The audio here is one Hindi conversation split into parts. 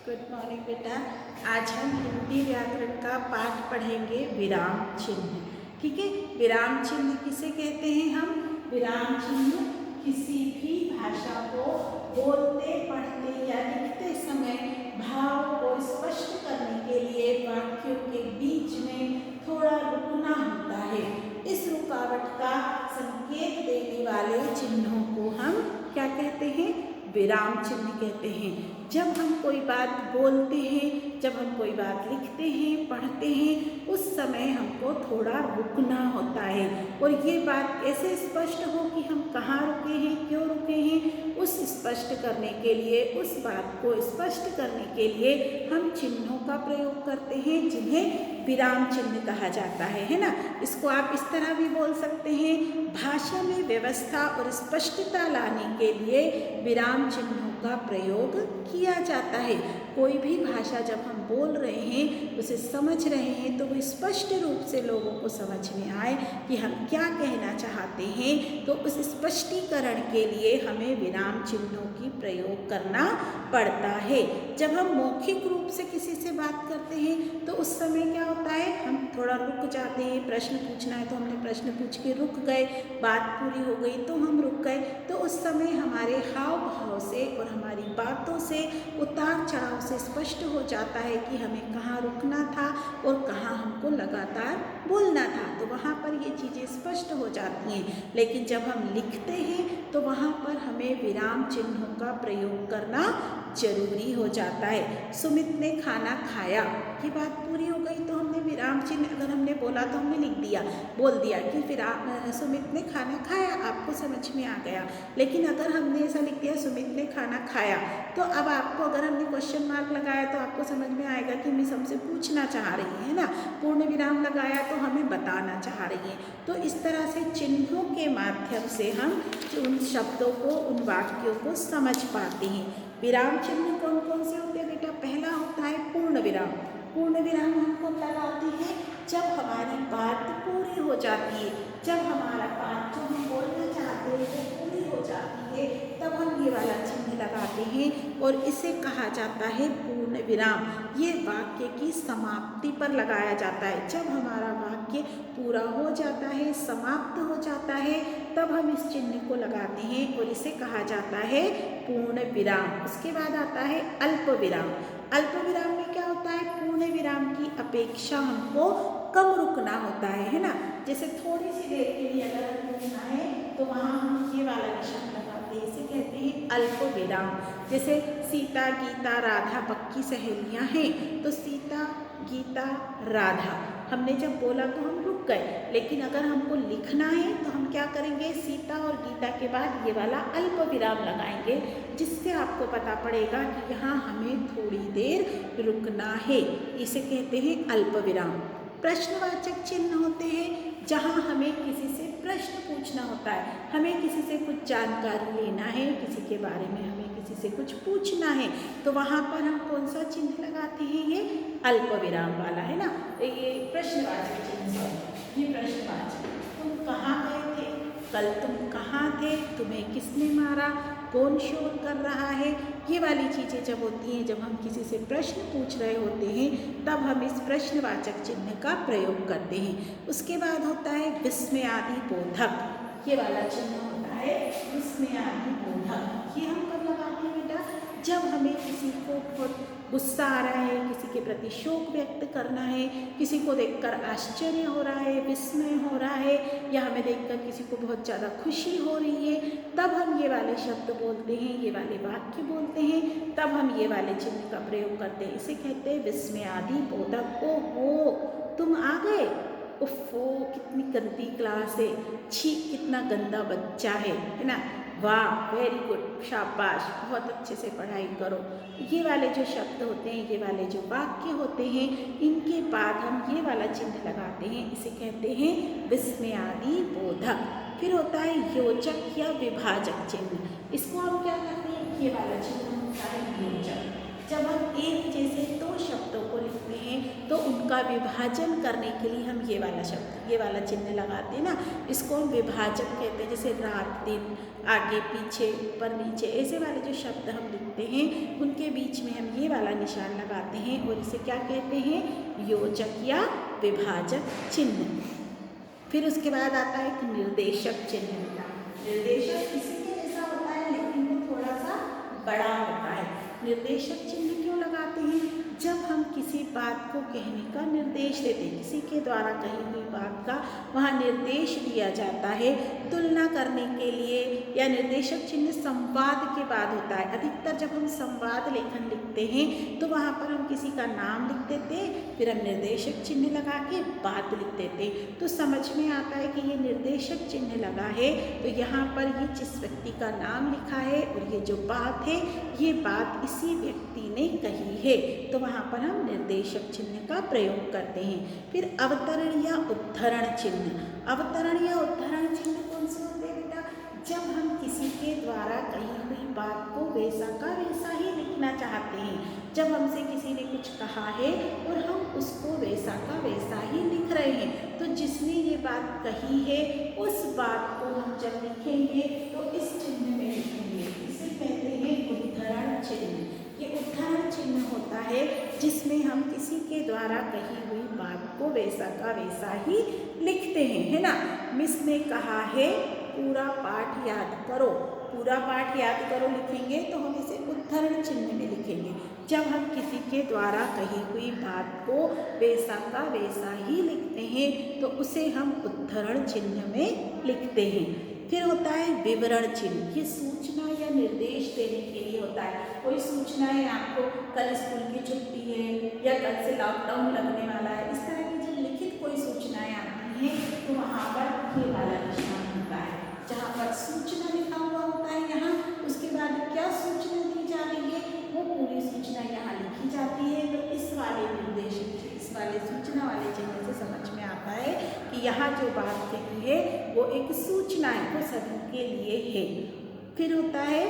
गुड मॉर्निंग बेटा। आज हम हिंदी व्याकरण का पाठ पढ़ेंगे विराम चिन्ह। ठीक है, विराम चिन्ह किसे कहते हैं हम? विराम चिन्ह किसी भी भाषा को बोलते, पढ़ते या लिखते समय भाव को स्पष्ट करने के लिए वाक्यों के बीच में थोड़ा रुकना होता है। इस रुकावट का संकेत देने वाले चिन्हों को हम क्या कहते हैं? विराम चिन्ह कहते हैं। जब हम कोई बात बोलते हैं, जब हम कोई बात लिखते हैं, पढ़ते हैं, उस समय हमको थोड़ा रुकना होता है और ये बात कैसे स्पष्ट हो कि हम कहाँ रुके हैं, क्यों रुके हैं, उस स्पष्ट करने के लिए, उस बात को स्पष्ट करने के लिए हम चिन्हों का प्रयोग करते हैं जिन्हें विराम चिन्ह कहा जाता है ना। इसको आप इस तरह भी बोल सकते हैं, भाषा में व्यवस्था और स्पष्टता लाने के लिए विराम चिन्हों का प्रयोग किया जाता है। कोई भी भाषा जब हम बोल रहे हैं, उसे समझ रहे हैं, तो वो स्पष्ट रूप से लोगों को समझ में आए कि हम क्या कहना चाहते हैं, तो उस स्पष्टीकरण के लिए हमें विराम चिन्हों की प्रयोग करना पड़ता है। जब हम मौखिक रूप से किसी से बात करते हैं तो उस समय क्या होता है, हम थोड़ा रुक जाते हैं। प्रश्न पूछना है तो हमने प्रश्न पूछ के रुक गए, बात पूरी हो गई तो हम रुक गए। तो उस समय हमारे हाव भाव से और हमारी बातों से, उतार चढ़ाव से स्पष्ट हो जाता है कि हमें कहाँ रुकना था और कहाँ हमको लगातार बोलना था। तो वहाँ पर ये चीज़ें स्पष्ट हो जाती हैं। लेकिन जब हम लिखते हैं तो वहाँ पर हमें विराम चिन्हों का प्रयोग करना जरूरी हो जाता है। सुमित ने खाना खाया, ये बात पूरी हो गई तो हमने विराम चिन्ह, अगर हमने बोला तो हमने लिख दिया, बोल दिया कि सुमित ने खाना खाया, आपको समझ में आ गया। लेकिन अगर हमने ऐसा लिख दिया सुमित ने खाना खाया, तो अब आपको, अगर हमने क्वेश्चन मार्क लगाया तो आपको समझ में आएगा कि मिस हमसे पूछना चाह रही है ना। पूर्ण विराम लगाया तो हमें बताना चाह रही है। तो इस तरह से चिन्हों के माध्यम से हम उन शब्दों को, उन वाक्यों को समझ पाते हैं। विराम चिन्ह कौन कौन से होते हैं बेटा? पहला होता है पूर्ण विराम। पूर्ण विराम हम कब लगाते हैं? जब हमारी बात पूरी हो जाती है, जब हमारा बात जो हम बोलना चाहते हैं वो पूरी हो जाती है, तब हम ये वाला चिन्ह लगाते हैं और इसे कहा जाता है पूर्ण विराम। ये वाक्य की समाप्ति पर लगाया जाता है। जब हमारा वाक्य पूरा हो जाता है, समाप्त हो जाता है, तब हम इस चिन्ह को लगाते हैं और इसे कहा जाता है पूर्ण विराम। उसके बाद आता है अल्प विराम। अल्प विराम में क्या होता है? पूर्ण विराम की अपेक्षा हमको कम रुकना होता है ना। जैसे थोड़ी सी देर के लिए अगर हमें रुकना है तो वहाँ हम ये वाला निशान लगाते हैं, इसे कहते हैं अल्प विराम। जैसे सीता, गीता, राधा पक्की सहेलियाँ हैं, तो सीता, गीता, राधा हमने जब बोला तो हम रुक गए। लेकिन अगर हमको लिखना है तो हम क्या करेंगे? सीता और गीता के बाद ये वाला अल्प विराम लगाएंगे, जिससे आपको पता पड़ेगा कि यहाँ हमें थोड़ी देर रुकना है। इसे कहते हैं अल्प विराम। प्रश्नवाचक चिन्ह होते हैं जहाँ हमें किसी से प्रश्न पूछना होता है, हमें किसी से कुछ जानकारी लेना है, किसी के बारे में हमें किसी से कुछ पूछना है, तो वहाँ पर हम कौन सा चिन्ह लगाते हैं? ये अल्प विराम वाला है ना। ये प्रश्नवाचक चिन्ह है, ये प्रश्नवाचक। तुम कहाँ गए थे? कल तुम कहाँ थे? तुम्हें किसने मारा? कौन शोर कर रहा है? ये वाली चीज़ें जब होती हैं, जब हम किसी से प्रश्न पूछ रहे होते हैं, तब हम इस प्रश्नवाचक चिन्ह का प्रयोग करते हैं। उसके बाद होता है विस्मयादि बोधक। ये वाला चिन्ह होता है विस्मयादि बोधक। ये हम कब लगाते हैं बेटा? जब हमें किसी को बहुत गुस्सा आ रहा है, किसी के प्रति शोक व्यक्त करना है, किसी को देखकर आश्चर्य हो रहा है, विस्मय हो रहा है, या हमें देखकर किसी को बहुत ज़्यादा खुशी हो रही है, तब हम ये वाले शब्द बोलते हैं, ये वाले वाक्य बोलते हैं, तब हम ये वाले चिन्ह का प्रयोग करते हैं। इसे कहते हैं विस्मयादि बोधक। ओहो, तुम आ गए? उफ़ो, कितनी गंदी क्लास है, छी कितना गंदा बच्चा है ना। वाह, वेरी गुड, शाबाश, बहुत अच्छे से पढ़ाई करो। ये वाले जो शब्द होते हैं, ये वाले जो वाक्य होते हैं, इनके बाद हम ये वाला चिन्ह लगाते हैं। इसे कहते हैं विस्मयादि बोधक। फिर होता है योजक या विभाजक चिन्ह। इसको हम क्या करते हैं? ये वाला चिन्ह होता है योजक। जब हम एक जैसे दो शब्दों को लिखते हैं तो उनका विभाजन करने के लिए हम ये वाला शब्द, ये वाला चिन्ह लगाते हैं ना, इसको हम विभाजक कहते हैं। जैसे रात दिन, आगे पीछे, ऊपर नीचे, ऐसे वाले जो शब्द हम लिखते होते हैं उनके बीच में हम ये वाला निशान लगाते हैं और इसे क्या कहते हैं, योजक या विभाजक चिन्ह। फिर उसके बाद आता है एक निर्देशक चिन्ह। निर्देशक इसी के जैसा होता है लेकिन वो थोड़ा सा बड़ा होता है। निर्देशक चिन्ह क्यों लगाते हैं, जब हम किसी बात को कहने का निर्देश देते हैं, किसी के द्वारा कही हुई बात का वहाँ निर्देश दिया जाता है तुलना करने के लिए, या निर्देशक चिन्ह संवाद के बाद होता है। अधिकतर जब हम संवाद लेखन लिखते हैं तो वहाँ पर हम किसी का नाम लिख देते, फिर हम निर्देशक चिन्ह लगा के बात लिख देते, तो समझ में आता है कि ये निर्देशक चिन्ह लगा है तो यहाँ पर ये जिस व्यक्ति का नाम लिखा है और ये जो बात है ये बात इसी व्यक्ति ने कही है, तो वहाँ पर हम निर्देशक चिन्ह का प्रयोग करते हैं। फिर अवतरण या उद्धरण चिन्ह। अवतरण या उद्धरण चिन्ह कौन से होते हैं बेटा, जब हम किसी के द्वारा कही हुई बात को वैसा का वैसा ही लिखना चाहते हैं। जब हमसे किसी ने कुछ कहा है और हम उसको वैसा का वैसा ही लिख रहे हैं, तो जिसने ये बात कही है उस बात को हम जब लिखेंगे तो इस चिन्ह में लिखेंगे, इसे कहते हैं उद्धरण चिन्ह। ये उद्धरण चिन्ह होता है जिसमें हम किसी के द्वारा कही हुई बात को वैसा का वैसा ही लिखते हैं, है ना। मिस ने कहा है पूरा पाठ याद करो, पूरा पाठ याद करो लिखेंगे तो हम इसे उद्धरण चिन्ह में लिखेंगे। जब हम किसी के द्वारा कही हुई बात को वैसा का वैसा ही लिखते हैं तो उसे हम उद्धरण चिन्ह में लिखते हैं। फिर होता है विवरण चिन्ह। ये सूचना या निर्देश देने के लिए होता है। कोई सूचना है आपको कल स्कूल की छुट्टी है या कल से लॉकडाउन लगने वाला है, इस तरह की जब लिखित कोई सूचनाएं आती हैं तो वहाँ पर ये वाला निशान होता है, जहाँ पर सूचना लिखा हुआ होता है यहाँ, उसके बाद क्या सूचना दी जा रही है वो पूरी सूचना यहाँ लिखी जाती है। तो इस वाले निर्देश, इस वाले सूचना वाले चिन्ह से समझ में आता है कि यहाँ जो बात कही है वो एक सूचना है, वो सभी के लिए है। फिर होता है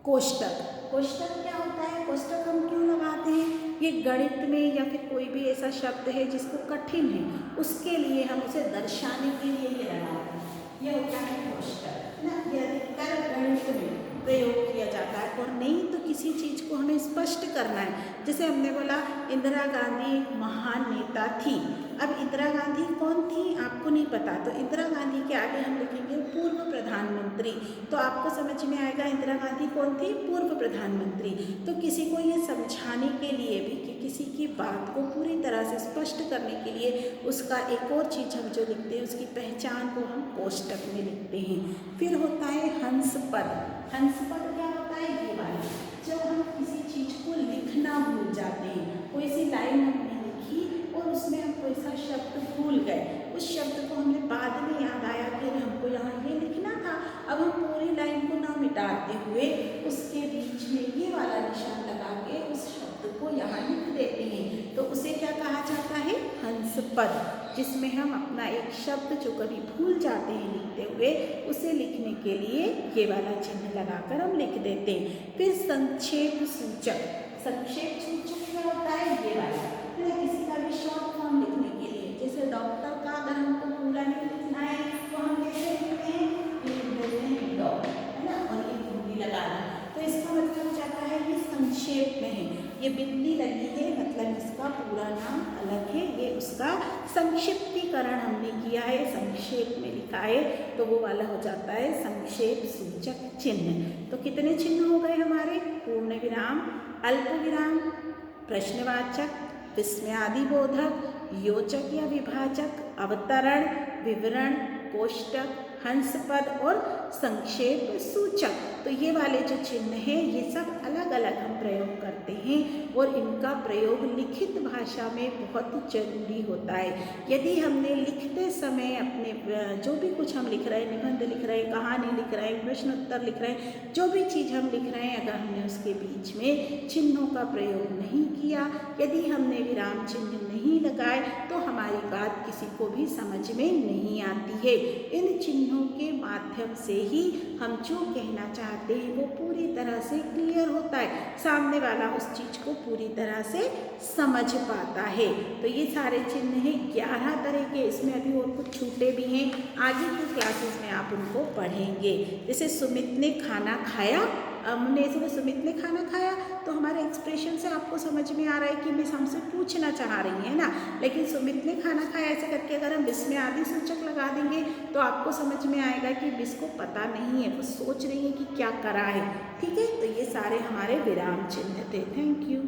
कोष्टक। कोष्टक क्या होता है, कोष्टक हम क्यों लगाते हैं, ये गणित में या फिर कोई भी ऐसा शब्द है जिसको कठिन है उसके लिए हम उसे दर्शाने के लिए ये लगाते हैं, ये होता है कोष्टक ना। ये अधिकतर गणित में प्रयोग किया जाता है, और नहीं तो किसी चीज़ को हमें स्पष्ट करना है। जैसे हमने बोला इंदिरा गांधी एक महान नेता थी, अब इंदिरा गांधी कौन थी आपको नहीं पता, तो इंदिरा गांधी के आगे हम लिखेंगे पूर्व प्रधानमंत्री, तो आपको समझ में आएगा इंदिरा गांधी कौन थी, पूर्व प्रधानमंत्री। तो किसी को ये समझाने के लिए भी कि किसी की बात को पूरी तरह से स्पष्ट करने के लिए उसका एक और चीज़ हम जो लिखते हैं उसकी पहचान को हम कोष्टक में लिखते हैं। फिर होता है हंस पद। हंस पद क्या होता है, ये वाला, जब हम किसी चीज़ को लिखना भूल जाते हैं, कोई सी लाइन हमने लिखी और उसमें हम कोई सा शब्द भूल गए, उस शब्द को हमें बाद में याद आया कि हमको यहाँ ये लिखना था, अब हम पूरी लाइन को ना मिटाते हुए उसके बीच में ये वाला निशान लगा के उस शब्द को यहाँ लिख देते हैं, तो उसे क्या कहा जाता है, हंस पद, जिसमें हम अपना एक शब्द जो कभी भूल जाते हैं लिखते हुए उसे लिखने के लिए ये वाला चिन्ह लगाकर हम लिख देते हैं। फिर संक्षेप सूचक। संक्षेप सूचक क्या होता है, ये वाला, किसी का भी शॉर्ट फॉर्म लिखने के लिए, जैसे डॉक्टर का अगर हमको पूरा नहीं लिखना है तो हम कैसे लिखते हैं, डॉक्टर, है ना, और ये बिंदी लगा दी, तो इसका मतलब जाता है ये संक्षेप में है, ये बिंदी लगी है मतलब इसका पूरा नाम अलग है, ये उसका संक्षिप्तीकरण हमने किया है, संक्षेप में लिखा है, तो वो वाला हो जाता है संक्षेप सूचक चिन्ह। तो कितने चिन्ह हो गए हमारे, पूर्ण विराम, अल्प विराम, प्रश्नवाचक, विस्मयादिबोधक, योजक या विभाजक, अवतरण, विवरण, कोष्टक, हंसपद और संक्षेप सूचक। तो ये वाले जो चिन्ह हैं ये सब अलग अलग हम प्रयोग करते हैं और इनका प्रयोग लिखित भाषा में बहुत जरूरी होता है। यदि हमने लिखते समय अपने जो भी कुछ हम लिख रहे हैं, निबंध लिख रहे हैं, कहानी लिख रहे हैं, प्रश्न उत्तर लिख रहे हैं, जो भी चीज़ हम लिख रहे हैं, अगर हमने उसके बीच में चिन्हों का प्रयोग नहीं किया, यदि हमने विराम चिन्ह नहीं लगाए तो हमारी बात किसी को भी समझ में नहीं आती है। इन चिन्हों के माध्यम से ही हम जो कहना चाहते हैं वो पूरी तरह से क्लियर होता है, सामने वाला उस चीज़ को पूरी तरह से समझ पाता है। तो ये सारे चिन्ह हैं 11 तरह के, इसमें अभी और कुछ छूटे भी हैं, आगे की क्लासेस में आप उनको पढ़ेंगे। जैसे सुमित ने खाना खाया हमने सुबह सुमित ने खाना खाया, तो हमारे एक्सप्रेशन से आपको समझ में आ रहा है कि मिस हमसे पूछना चाह रही है ना। लेकिन सुमित ने खाना खाया ऐसे करके अगर हम मिस में आदि सूचक लगा देंगे तो आपको समझ में आएगा कि मिस को पता नहीं है, वो सोच रही है कि क्या करा है। ठीक है, तो ये सारे हमारे विराम चिन्ह थे। Thank you.